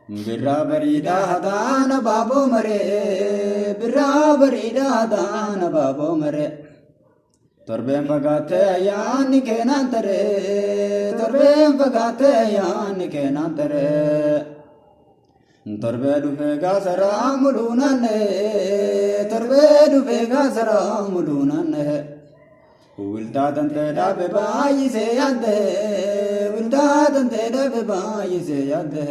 birraa bareedaa hataana baaboo maree birraa bareedaa hataana baaboo maree torbeen fagaattee ayyaanni keenan taree torbeen fagaattee ayyaanni keenan taree torbee dhufee gaasaraa muluu naannee torbee dhufee gaasaraa muluu naannee wiltaa tantee dhaabe baay'isee yaadde wiltaa tantee dhaabe baay'isee yaadde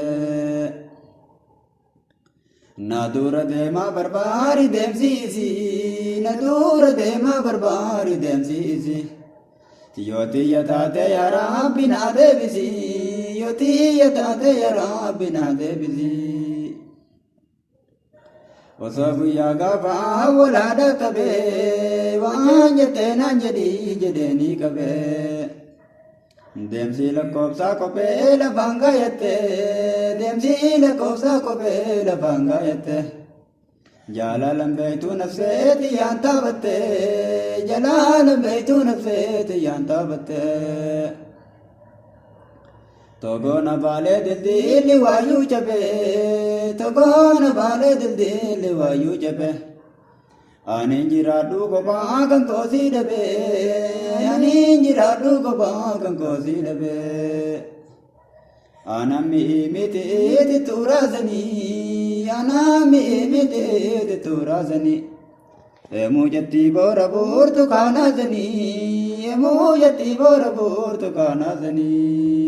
na dura deemaa barbaari deemsiisi na dura deemaa barbaari deemsiisi yoo xiyya taate yaa Rabbi na deebisi yoo xiyya taate yaa Rabbi na deebisi osoo guyyaa gaafa walaadha qabee waan jettee naan jedhii jedheenii qabee deemsi lakkoofsa kophee lafaan gaayatte deemsi lakkoofsa kophee lafaan gaayatte jalalan beektuu nafseeti yaan taabatte jalalan beektuu nafseeti yaan taabatte togoona baalee dildilli waayuu cabee togoona baalee dildilli waayuu cabee ani jiraadhu kophaa kan koosii dhabee ani jiraadhu kophaa kan koosii dhabee anami miti tuuraasanii anami miti tuuraasanii emu jatti boora burtukaanaasanii emu jatti boora burtukaanaasanii